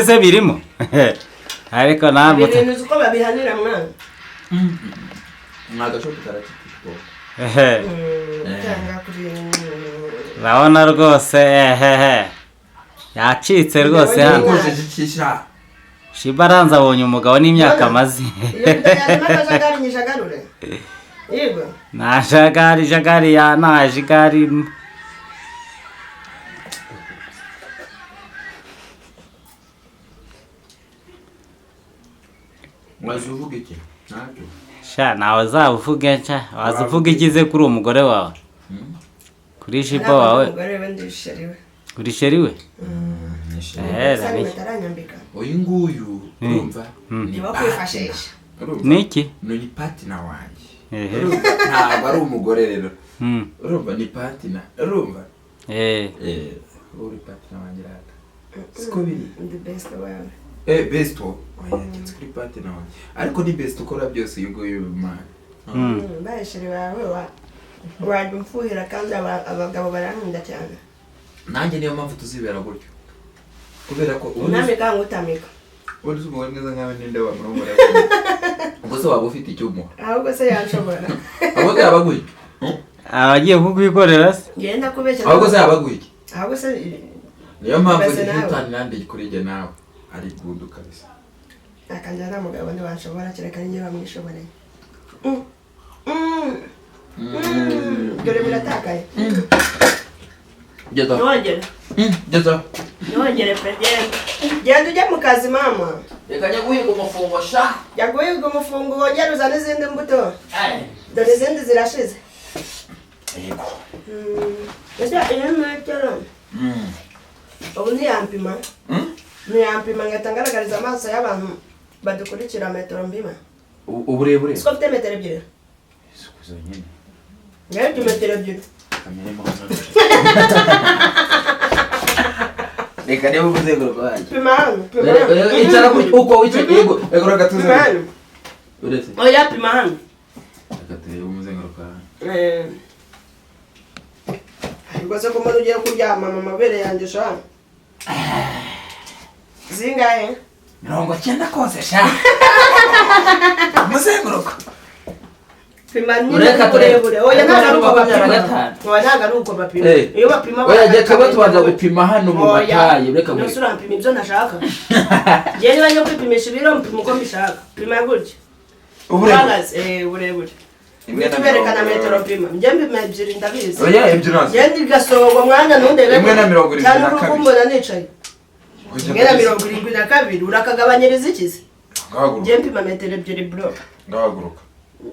se birimo ariko namwe ibintu uko babihanira mwana mwagasho kutaratiko cyangwa kuri urabona rwose yacitse rwose hano kujijisha Shibaranza abonye umugabo n'imyaka amaze yego jagari ya naje gari wazuvuga iki ntabyo sha nawe zavuge nca wazuvuga ikize kuri umugore wawe kuri Shiba wawe kuri sheriwe uyu nguyu urumva niba kwifashisha niki ni partner wanjye ntabwo ari umugore rero urumva ni partner urumva uri partner wanjye rata siko biri the best wawe best oya kitse kuri partner wanjye ariko ni best ukora byose uyu nguyu man bayishiri bawe wajya umfuhira kandi abagabo barankunda cyane nanjye niyo mpamvu tuzibera gutyo kubera ko unamika ngutamika ubundi umugore mwiza nkawe ninde wamurongora ubwo se waba ufite icyuma ahubwo se yanshobora ahubwo yabaguye abagiye kukwikorera se genda kubeshya ahubwo se yabaguye ahubwo se niyo mpamvu nitani nande kurije nawe ari gudu kabisa akanja na mugabo ndi wanshobora kereka njye bamwishoboreye dore biratakaye Jeza. Nongere. Jeza. Nongere president. Genda ujye mu kazi mama. Reka njye guhiga umufungo sha. Jya guhiga umufungo wongera uzane izindi mbuto. Dore izindi zirashize. Yego. Ese iyo metero. Ubu ntiyampima. Ntiyampima ngatangaragariza amaso y'abantu badukurikira metero mbima. Uburebure. Siko mfite metero ebyiri. Isukuzo nyine. Ngari metero ebyiri. Reka niba umuzenguruko wanjye Pima hano. Icara uko wicaye yego egura gatuze uretse oya pima hano reka turebe umuzenguruko wanjye ubwo se ko mbona ugiye kuryama mu mabere yanjye sha zingahe 90 kose sha umuzenguruko pima ureka turebure oya nagaruko bapima oya nagaruko bapima iyo bapima oya je kaba tubanza gupima hano mu batayi ureka muri sura mpima ibyo nashaka je niba nyo kwipimisha ibiro mpima uko mbishaka pima gutya uburebure tuberekana metero pima njye mpima ebyiri ndabizi oya ebyiri nazo je ndigasogo mwana nundebe imwe na 72 cyane urukumbona nicaye ngera 72 urakagabanyiriza ikizi je mpima metero ebyiri bro ngahaguruka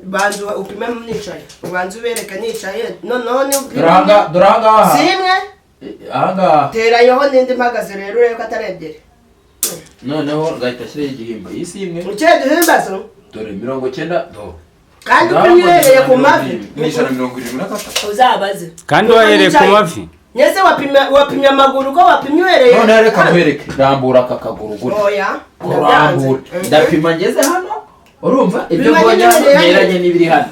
banzu upime mnicaye ubanzu bereka nicaye none duranga simwe aha tera yoho nindi mpagaze rero reko atarebyere noneho gahita shire igihimba isi imwe ucye duhimbazo dore 90 do kandi upimye ku mavi nishana 73 uzabaze kandi wahereye ku mavi nyese wapimye amaguru ko wapimye uhereye none reka nkwereke rambura aka kaguru gutya oya rambura ndapima ngeze hano urumva ibyo mbonye neranye n'ibiri hano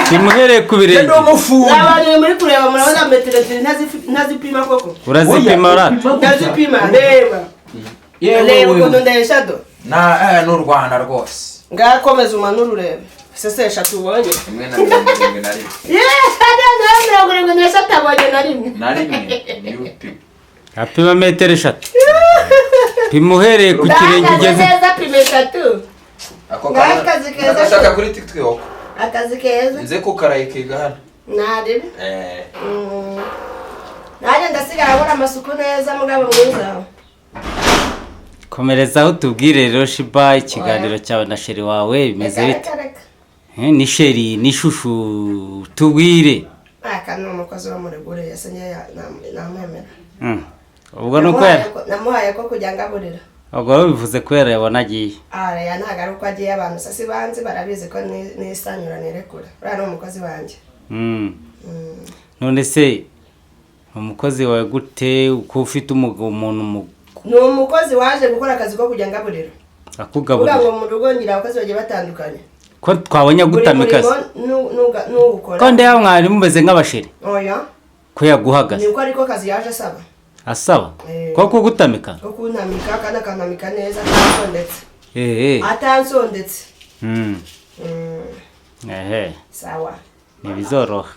kimuhereye ku birenge n'abari muri kureba murabona metero ntazipima koko urazipima urate ndazipima reba reba ukuntu ndeshado n'u Rwanda rwose ngakomeza umanura urebe sese eshatu ubonye imwe na 71 abonye na rimwe apima metero 3 pimuhereye ku kirenge ugeze neza pima 3 akazi keza ashaka kuri TikTok akazi keza nze ko karayikiga hano nari naje ndasigara abona amasuku neza mugabo mwiza komereza aho tubwire rero Shiba ikiganiro cyawe na sheri wawe bimeze bite ni sheri ni shushu tubwire aka no mukozi wa muregure yasenye namwemera ubwo nuko namuhaye ko kujya ngaburira ubwo bivuze kwera yabonagiye ya ntagaruko agiye abantu sasi banzi barabizi ko nisanyura nerekura ura no mukozi wanje none se umukozi wawe gute uko ufite umuntu ni umukozi waje gukora akazi ko kujya ngaburira akugaburira ngo mu rugo ngira abakozi bagiye batandukanye ko twabonye gutamikaze n'ugukora ko ndeya mwari mumeze nk'abasheri oya ko yaguhagaze niko ariko kazi yaje asaba asaba ko kugutamika ko kuntamika kandi akantamika neza atansondetse atansondetse ehe sawa ntibizoroha